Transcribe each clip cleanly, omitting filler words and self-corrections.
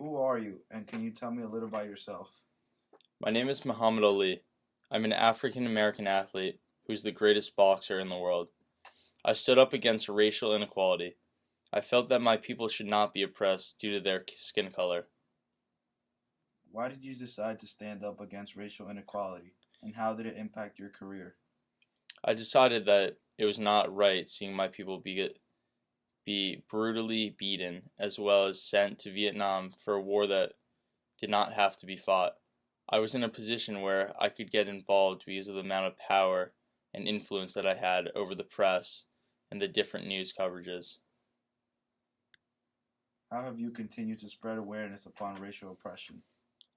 Who are you, and can you tell me a little about yourself? My name is Muhammad Ali. I'm an African American athlete who's the greatest boxer in the world. I stood up against racial inequality. I felt that my people should not be oppressed due to their skin color. Why did you decide to stand up against racial inequality, and how did it impact your career? I decided that it was not right seeing my people be brutally beaten as well as sent to Vietnam for a war that did not have to be fought. I was in a position where I could get involved because of the amount of power and influence that I had over the press and the different news coverages. How have you continued to spread awareness upon racial oppression?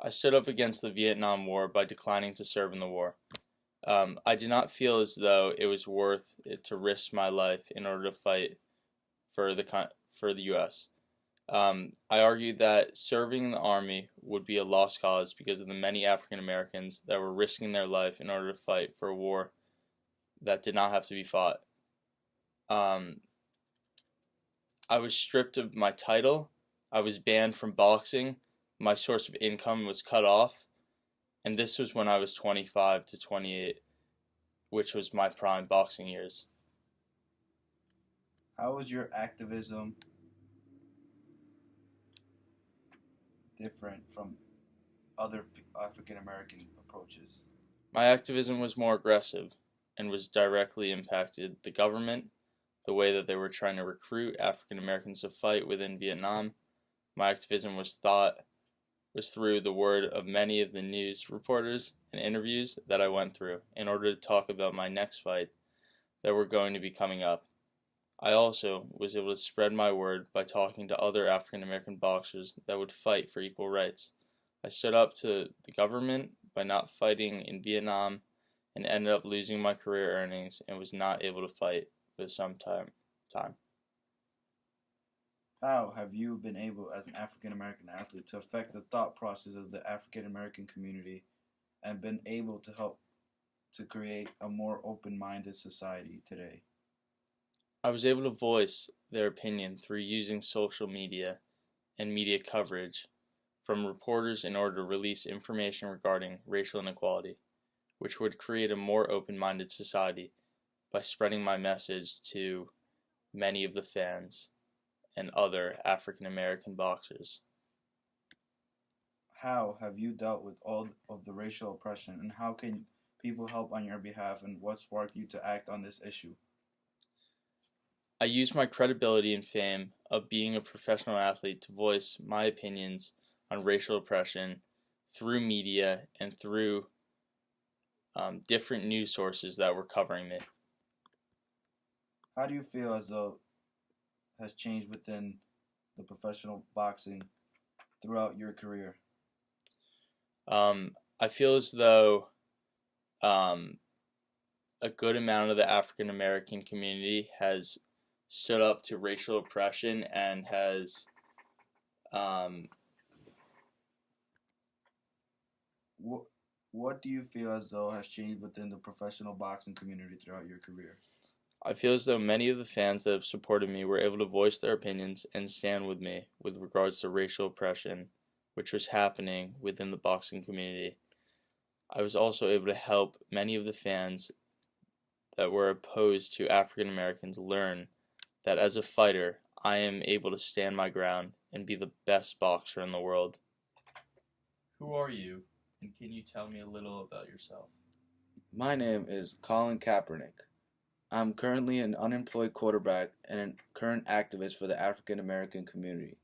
I stood up against the Vietnam War by declining to serve in the war. I did not feel as though it was worth it to risk my life in order to fight for the U.S. I argued that serving in the Army would be a lost cause because of the many African Americans that were risking their life in order to fight for a war that did not have to be fought. Um, I was stripped of my title. I was banned from boxing. My source of income was cut off. And this was when I was 25 to 28, which was my prime boxing years. How is your activism different from other African American approaches? My activism was more aggressive and was directly impacted the government, the way that they were trying to recruit African Americans to fight within Vietnam. My activism was through the word of many of the news reporters and interviews that I went through in order to talk about my next fight that were going to be coming up. I also was able to spread my word by talking to other African American boxers that would fight for equal rights. I stood up to the government by not fighting in Vietnam and ended up losing my career earnings and was not able to fight for some time. How have you been able, as an African American athlete, to affect the thought process of the African American community and been able to help to create a more open minded society today? I was able to voice their opinion through using social media and media coverage from reporters in order to release information regarding racial inequality, which would create a more open-minded society by spreading my message to many of the fans and other African American boxers. How have you dealt with all of the racial oppression, and how can people help on your behalf, and what sparked you to act on this issue? I used my credibility and fame of being a professional athlete to voice my opinions on racial oppression through media and through different news sources that were covering me. How do you feel as though has changed within the professional boxing throughout your career? I feel as though um, a good amount of the African American community has stood up to racial oppression and has um, What what do you feel as though has changed within the professional boxing community throughout your career? I feel as though many of the fans that have supported me were able to voice their opinions and stand with me with regards to racial oppression, which was happening within the boxing community. I was also able to help many of the fans that were opposed to African Americans learn that as a fighter, I am able to stand my ground and be the best boxer in the world. Who are you, and can you tell me a little about yourself? My name is Colin Kaepernick. I'm currently an unemployed quarterback and a current activist for the African American community.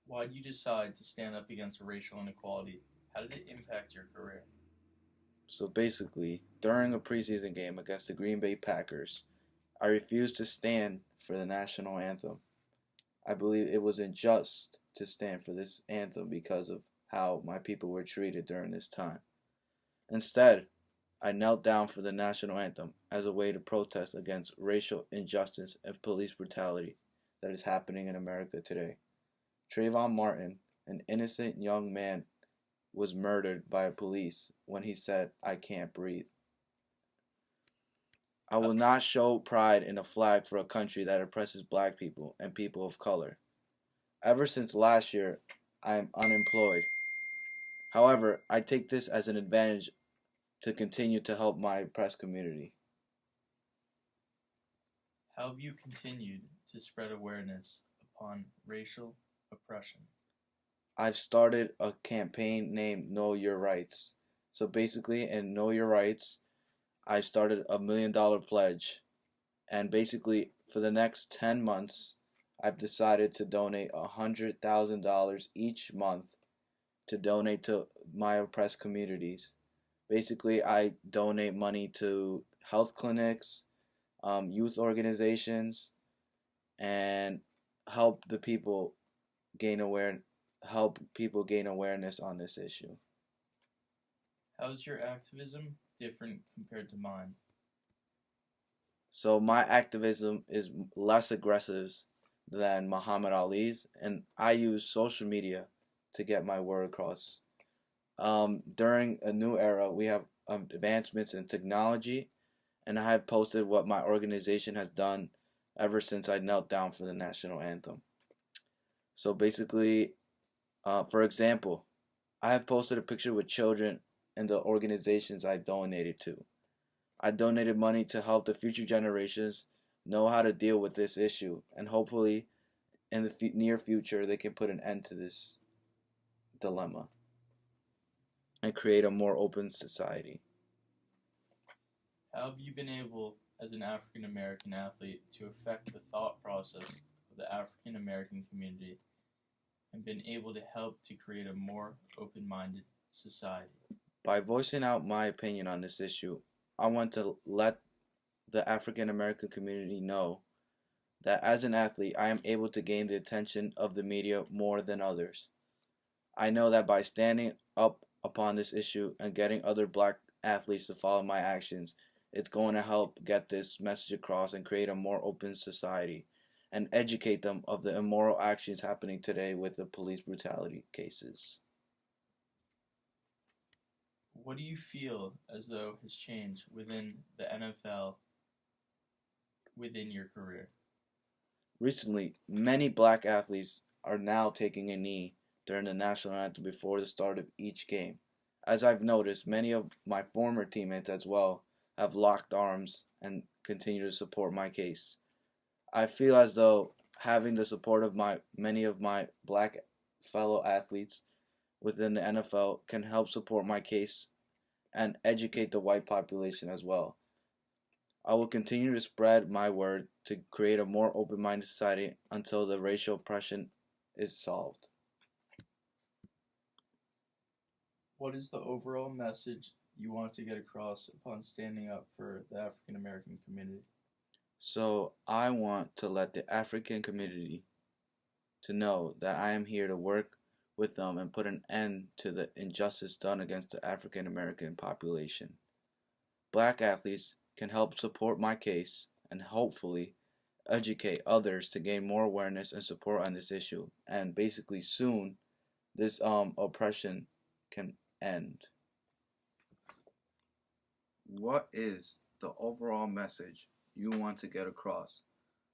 Why did you decide to stand up against racial inequality? How did it impact your career? So basically, during a preseason game against the Green Bay Packers, I refused to stand for the national anthem. I believe it was unjust to stand for this anthem because of how my people were treated during this time. Instead, I knelt down for the national anthem as a way to protest against racial injustice and police brutality that is happening in America today. Trayvon Martin, an innocent young man, was murdered by police when he said, "I can't breathe." I will not show pride in a flag for a country that oppresses black people and people of color. Ever since last year, I am unemployed. However, I take this as an advantage to continue to help my oppressed community. How have you continued to spread awareness upon racial oppression? I've started a campaign named Know Your Rights. So basically, in Know Your Rights, I started $1 million pledge. And basically, for the next 10 months, I've decided to donate $100,000 each month to donate to my oppressed communities. Basically, I donate money to health clinics, youth organizations, and help the people gain aware help people gain awareness on this issue. How's your activism different compared to mine? So my activism is less aggressive than Muhammad Ali's, and I use social media to get my word across. During a new era, we have advancements in technology, and I have posted what my organization has done ever since I knelt down for the national anthem. So basically, for example, I have posted a picture with children and the organizations I donated to. I donated money to help the future generations know how to deal with this issue, and hopefully, in the near future, they can put an end to this dilemma and create a more open society. How have you been able, as an African American athlete, to affect the thought process of the African American community and been able to help to create a more open minded society? By voicing out my opinion on this issue, I want to let the African American community know that as an athlete, I am able to gain the attention of the media more than others. I know that by standing up upon this issue and getting other black athletes to follow my actions, it's going to help get this message across and create a more open society and educate them of the immoral actions happening today with the police brutality cases. What do you feel as though has changed within the NFL within your career? Recently, many black athletes are now taking a knee during the national anthem before the start of each game. As I've noticed, many of my former teammates as well have locked arms and continue to support my case. I feel as though having the support of many of my black fellow athletes within the NFL can help support my case and educate the white population as well. I will continue to spread my word to create a more open-minded society until the racial oppression is solved. What is the overall message you want to get across upon standing up for the African American community? So I want to let the African community to know that I am here to work with them and put an end to the injustice done against the African American population. Black athletes can help support my case and hopefully educate others to gain more awareness and support on this issue. And basically soon this oppression can end. What is the overall message you want to get across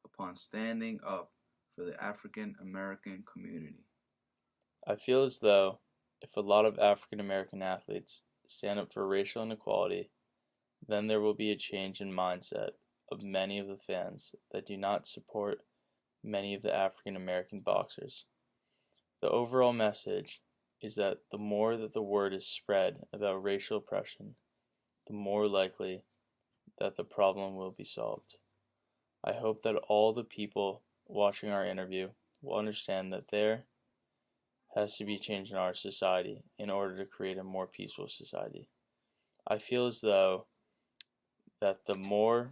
upon standing up for the African American community? I feel as though if a lot of African American athletes stand up for racial inequality, then there will be a change in mindset of many of the fans that do not support many of the African American boxers. The overall message is that the more that the word is spread about racial oppression, the more likely that the problem will be solved. I hope that all the people watching our interview will understand that there has to be change in our society in order to create a more peaceful society. I feel as though that the more